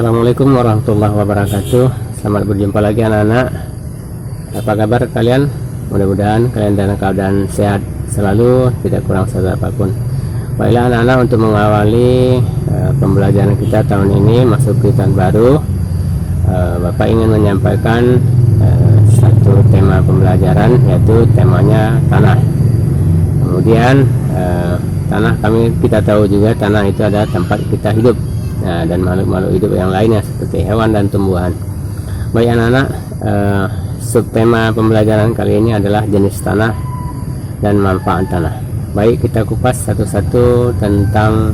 Assalamualaikum warahmatullahi wabarakatuh. Selamat berjumpa lagi anak-anak. Apa kabar kalian? Mudah-mudahan kalian dalam keadaan sehat selalu, tidak kurang satu apapun. Baiklah anak-anak, untuk mengawali pembelajaran kita tahun ini masuk ke tahun baru, Bapak ingin menyampaikan satu tema pembelajaran, yaitu temanya tanah. Kemudian tanah, kita tahu juga tanah itu adalah tempat kita hidup. Nah, dan makhluk-makhluk hidup yang lainnya seperti hewan dan tumbuhan. Baik anak-anak, subtema pembelajaran kali ini adalah jenis tanah dan manfaat tanah. Baik, kita kupas satu-satu tentang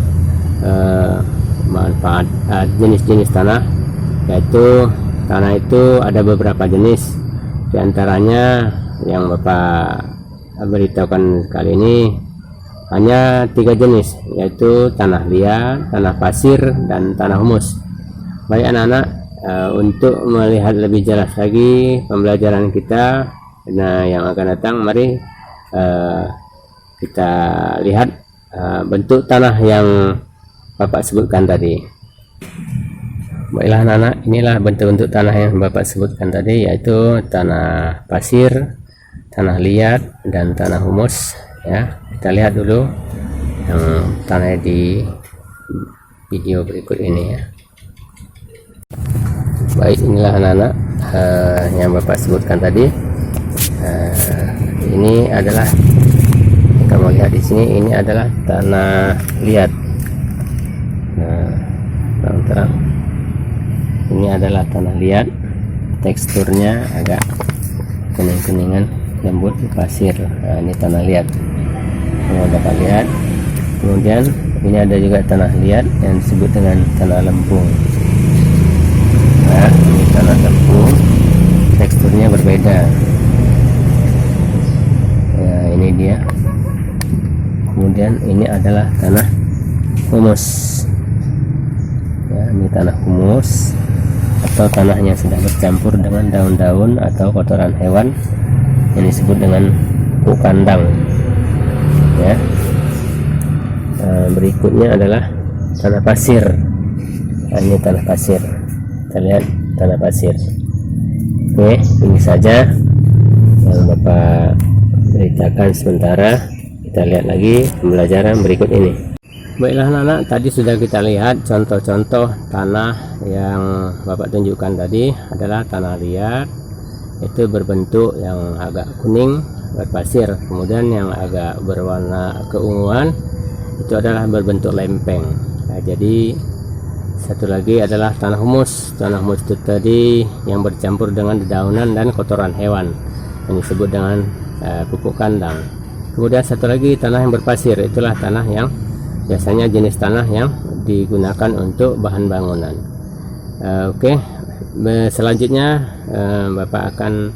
manfaat jenis-jenis tanah. Yaitu tanah itu ada beberapa jenis. Di antaranya yang Bapak beritahukan kali ini hanya 3 jenis, yaitu tanah liat, tanah pasir, dan tanah humus. Baik anak-anak, untuk melihat lebih jelas lagi pembelajaran kita yang akan datang, mari kita lihat bentuk tanah yang Bapak sebutkan tadi. Baiklah anak-anak, inilah bentuk-bentuk tanah yang Bapak sebutkan tadi, yaitu tanah pasir, tanah liat, dan tanah humus. Ya, kita lihat dulu yang tanah di video berikut ini ya. Baik, inilah anak-anak yang Bapak sebutkan tadi. Ini adalah, kamu lihat di sini, ini adalah tanah liat. Terang-terang, ini adalah tanah liat, teksturnya agak kuning-kuningan, lembut, pasir. Nah, ini tanah liat, kamu dapat lihat. Kemudian ini ada juga tanah liat yang disebut dengan tanah lempung. Nah, ini tanah lempung, teksturnya berbeda. Ya, ini dia. Kemudian ini adalah tanah humus. Ya, ini tanah humus, atau tanah yang sudah bercampur dengan daun-daun atau kotoran hewan, yang disebut dengan pupuk kandang. Ya. Berikutnya adalah tanah pasir. Nah, ini tanah pasir. Kita lihat tanah pasir. Oke, ini saja yang Bapak beritakan sementara. Kita lihat lagi pembelajaran berikut ini. Baiklah anak-anak, tadi sudah kita lihat contoh-contoh tanah yang Bapak tunjukkan tadi adalah tanah liat, itu berbentuk yang agak kuning, berpasir. Kemudian yang agak berwarna keunguan itu adalah berbentuk lempeng. Nah, jadi satu lagi adalah tanah humus. Tanah humus itu tadi yang bercampur dengan dedaunan dan kotoran hewan, yang disebut dengan pupuk kandang. Kemudian satu lagi tanah yang berpasir, itulah tanah yang biasanya jenis tanah yang digunakan untuk bahan bangunan. Oke, selanjutnya Bapak akan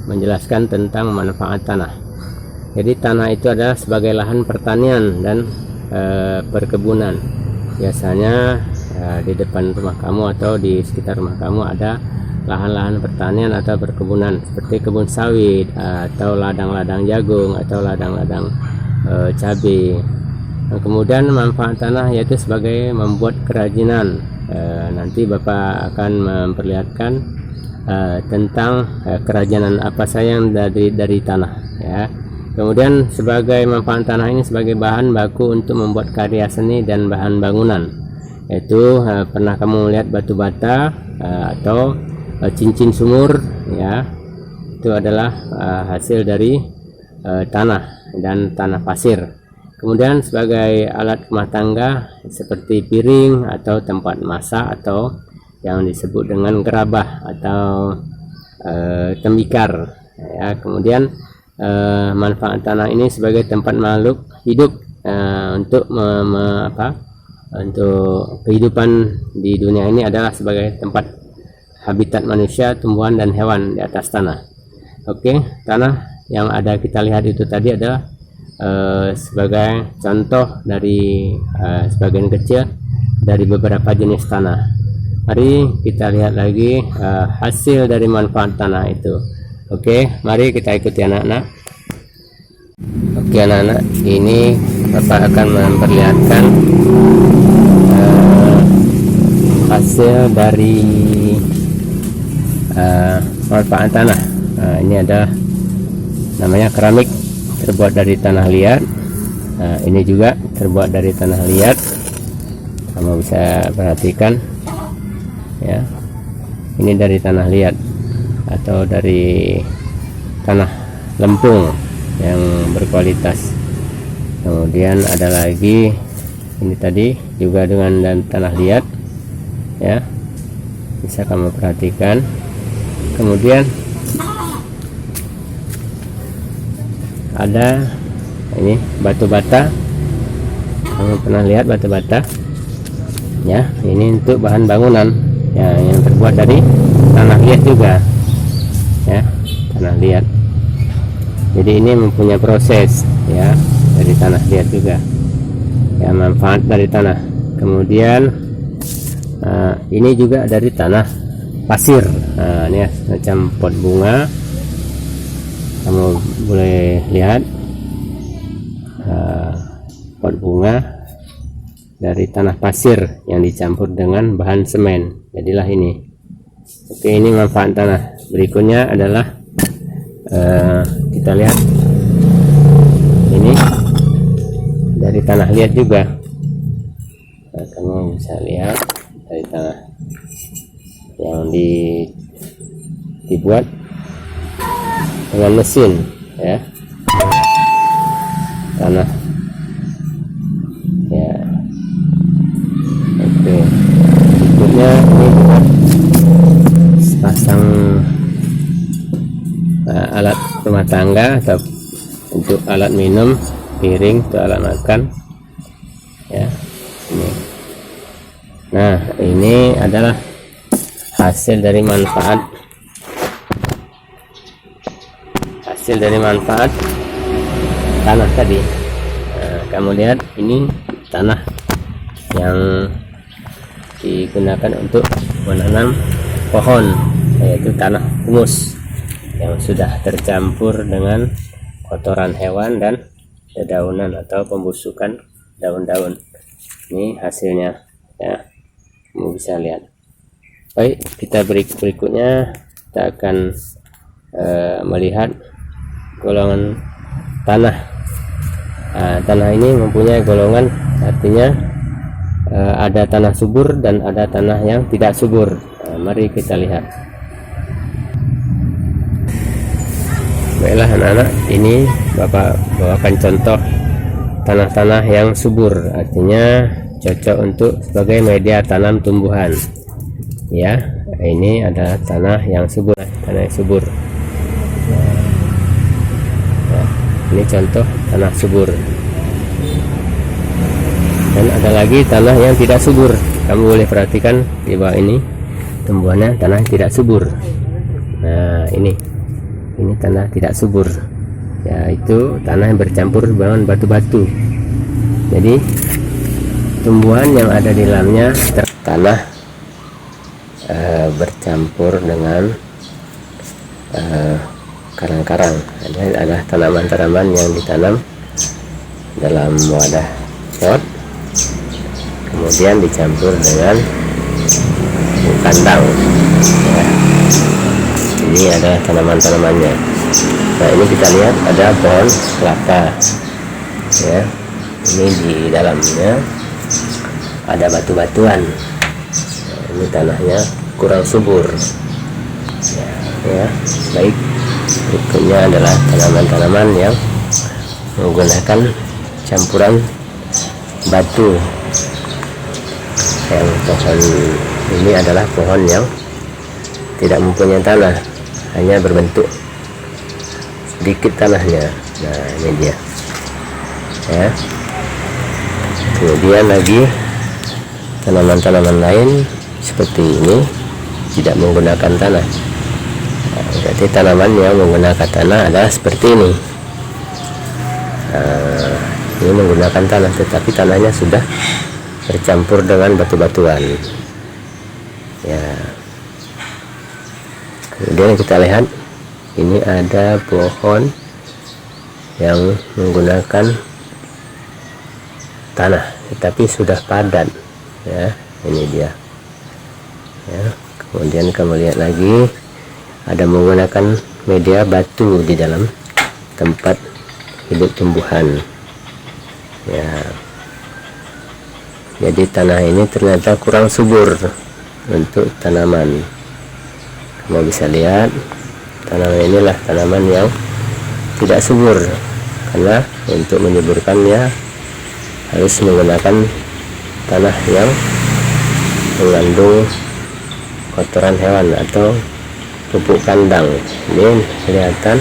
menjelaskan tentang manfaat tanah. Jadi tanah itu adalah sebagai lahan pertanian dan perkebunan. Biasanya di depan rumah kamu atau di sekitar rumah kamu ada lahan-lahan pertanian atau perkebunan, seperti kebun sawit atau ladang-ladang jagung atau ladang-ladang cabai. Nah, kemudian manfaat tanah yaitu sebagai membuat kerajinan. Nanti Bapak akan memperlihatkan tentang kerajinan apa saja yang dari tanah ya. Kemudian sebagai manfaat tanah ini sebagai bahan baku untuk membuat karya seni dan bahan bangunan, yaitu pernah kamu lihat batu bata atau cincin sumur ya, itu adalah hasil dari tanah dan tanah pasir. Kemudian sebagai alat rumah tangga seperti piring atau tempat masak, atau yang disebut dengan gerabah atau tembikar ya. Kemudian manfaat tanah ini sebagai tempat makhluk hidup untuk untuk kehidupan di dunia ini adalah sebagai tempat habitat manusia, tumbuhan, dan hewan di atas tanah. Oke, tanah yang ada kita lihat itu tadi adalah sebagai contoh dari sebagian kecil dari beberapa jenis tanah. Mari kita lihat lagi hasil dari manfaat tanah itu. Oke, mari kita ikuti anak-anak. Oke anak-anak, ini Bapak akan memperlihatkan hasil dari manfaat tanah. Ini ada namanya keramik, terbuat dari tanah liat. Ini juga terbuat dari tanah liat, kamu bisa perhatikan ya. Ini dari tanah liat atau dari tanah lempung yang berkualitas. Kemudian ada lagi ini tadi juga dengan tanah liat ya, bisa kamu perhatikan. Kemudian ada ini batu bata, kamu pernah lihat batu bata ya. Ini untuk bahan bangunan ya, yang terbuat dari tanah liat juga ya, tanah liat. Jadi ini mempunyai proses ya, dari tanah liat juga ya, manfaat dari tanah. Kemudian ini juga dari tanah pasir. Ini ya, macam pot bunga, kamu boleh lihat pot bunga dari tanah pasir yang dicampur dengan bahan semen, jadilah ini. Oke, ini manfaat tanah. Berikutnya adalah kita lihat ini dari tanah liat juga. Kamu bisa lihat dari tanah yang dibuat dengan mesin ya, tanah ya. Oke, berikutnya ini pasang alat rumah tangga atau untuk alat minum, piring untuk alat makan ya. Nah, ini adalah hasil dari manfaat tanah tadi. Kamu lihat ini tanah yang digunakan untuk menanam pohon, yaitu tanah humus yang sudah tercampur dengan kotoran hewan dan dedaunan atau pembusukan daun-daun. Ini hasilnya ya, kamu bisa lihat. Baik, kita berikutnya kita akan melihat golongan tanah. Tanah ini mempunyai golongan, artinya ada tanah subur dan ada tanah yang tidak subur. Mari kita lihat. Baiklah anak-anak, ini Bapak bawakan contoh tanah-tanah yang subur, artinya cocok untuk sebagai media tanam tumbuhan ya. Ini adalah tanah yang subur, tanah yang subur ya, ini contoh tanah subur. Dan ada lagi tanah yang tidak subur, kamu boleh perhatikan di bawah ini tumbuhannya tanah tidak subur. Nah, ini tanah tidak subur, yaitu tanah yang bercampur dengan batu-batu. Jadi tumbuhan yang ada di dalamnya tanah bercampur dengan karang-karang. Adalah tanaman-tanaman yang ditanam dalam wadah pot, kemudian dicampur dengan kandang ya. Ini adalah tanaman-tanamannya. Nah, ini kita lihat ada pohon kelapa ya. Ini di dalamnya ada batu-batuan. Nah, ini tanahnya kurang subur ya. Baik, berikutnya adalah tanaman-tanaman yang menggunakan campuran batu. Yang pohon ini adalah pohon yang tidak mempunyai tanah, hanya berbentuk sedikit tanahnya. Nah, ini dia ya. Kemudian lagi tanaman-tanaman lain seperti ini tidak menggunakan tanah. Nah, berarti tanaman yang menggunakan tanah adalah seperti ini. Nah, ini menggunakan tanah, tetapi tanahnya sudah bercampur dengan batu-batuan ya. Kemudian kita lihat ini ada pohon yang menggunakan tanah tetapi sudah padat ya. Ini dia Kemudian kamu lihat lagi ada menggunakan media batu di dalam tempat hidup tumbuhan ya. Jadi tanah ini ternyata kurang subur untuk tanaman. Kamu bisa lihat tanaman inilah tanaman yang tidak subur, karena untuk menyuburkannya harus menggunakan tanah yang mengandung kotoran hewan atau pupuk kandang. Ini kelihatan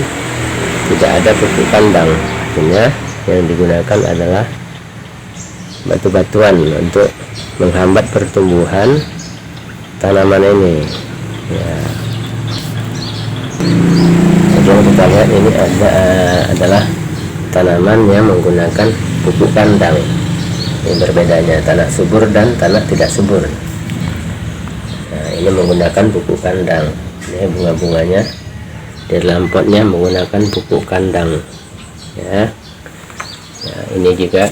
tidak ada pupuk kandang, artinya yang digunakan adalah batu-batuan untuk menghambat pertumbuhan tanaman ini ya. Jadi yang kita lihat ini adalah tanaman yang menggunakan pupuk kandang. Ini berbedanya tanah subur dan tanah tidak subur. Nah, ini menggunakan pupuk kandang. Ini bunga-bunganya di dalam potnya menggunakan pupuk kandang ya. Nah, ini juga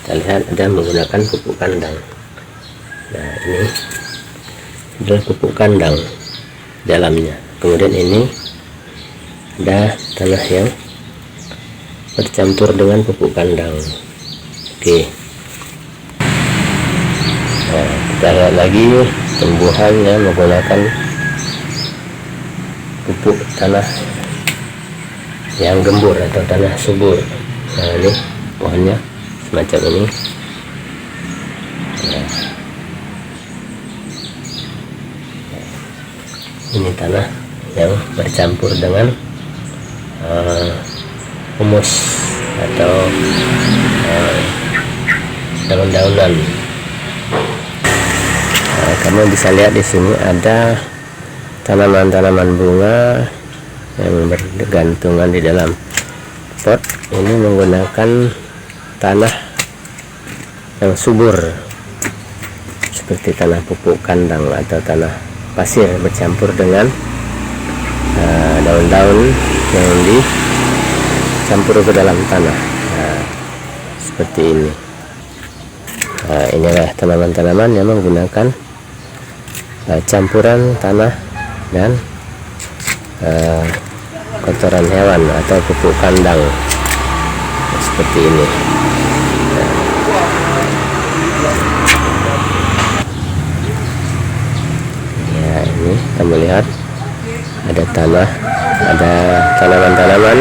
kita lihat ada menggunakan pupuk kandang. Nah, ini adalah pupuk kandang dalamnya. Kemudian ini ada tanah yang bercampur dengan pupuk kandang. Oke. Nah, kita lihat lagi tumbuhan yang menggunakan pupuk tanah yang gembur atau tanah subur. Nah, ini pohonnya semacam ini. Nah, ini tanah yang bercampur dengan humus atau daun-daunan. Nah, kamu bisa lihat di sini ada tanaman-tanaman bunga yang bergantungan di dalam pot. Ini menggunakan tanah yang subur seperti tanah pupuk kandang atau tanah pasir bercampur dengan daun-daun yang dicampur ke dalam tanah. Nah, seperti ini. Nah, inilah tanaman-tanaman yang menggunakan campuran tanah dan kotoran hewan atau pupuk kandang seperti ini. Ya, ini kamu lihat ada tanah, ada tanaman-tanaman.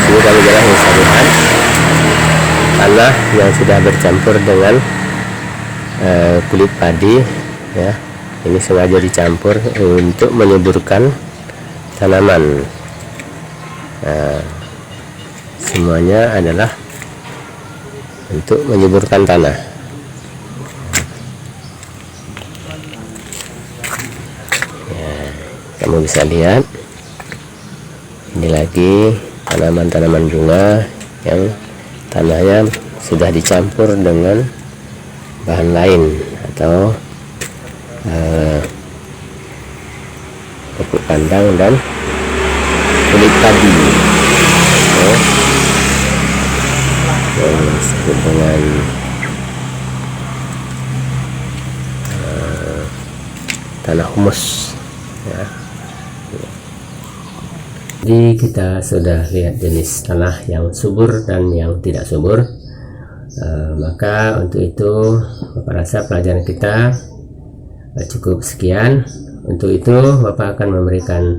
Sini kamu jelas bisa lihat tanah yang sudah bercampur dengan kulit padi ya. Ini sengaja dicampur untuk menyuburkan tanaman. Nah, semuanya adalah untuk menyuburkan tanah. Ya, kamu bisa lihat ini lagi tanaman-tanaman bunga yang tanahnya sudah dicampur dengan bahan lain atau pupuk kandang dan kulit padi yang disebut dengan tanah humus ya. Jadi kita sudah lihat jenis tanah yang subur dan yang tidak subur. Maka untuk itu Bapak rasa pelajaran kita cukup sekian. Untuk itu Bapak akan memberikan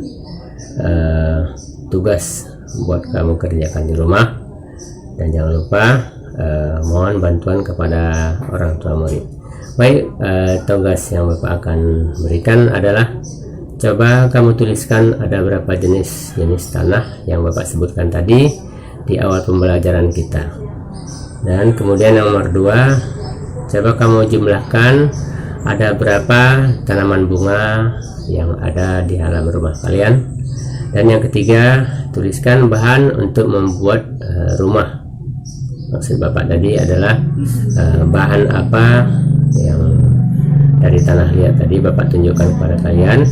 tugas buat kamu kerjakan di rumah, dan jangan lupa mohon bantuan kepada orang tua murid. Baik, tugas yang Bapak akan berikan adalah coba kamu tuliskan ada berapa jenis tanah yang Bapak sebutkan tadi di awal pembelajaran kita. Dan kemudian yang nomor 2, coba kamu jumlahkan ada berapa tanaman bunga yang ada di halaman rumah kalian. Dan yang ketiga, tuliskan bahan untuk membuat rumah. Maksud Bapak tadi adalah bahan apa yang dari tanah liat tadi Bapak tunjukkan kepada kalian.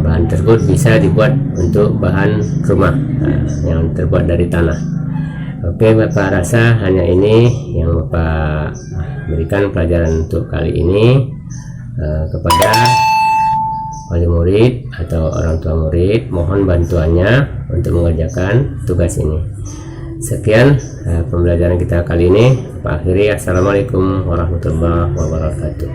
Bahan tersebut bisa dibuat untuk bahan rumah yang terbuat dari tanah. Oke, Bapak rasa hanya ini yang Bapak berikan pelajaran untuk kali ini kepada wali murid atau orang tua murid, mohon bantuannya untuk mengerjakan tugas ini. Sekian pembelajaran kita kali ini. Pak akhiri, assalamualaikum warahmatullahi wabarakatuh.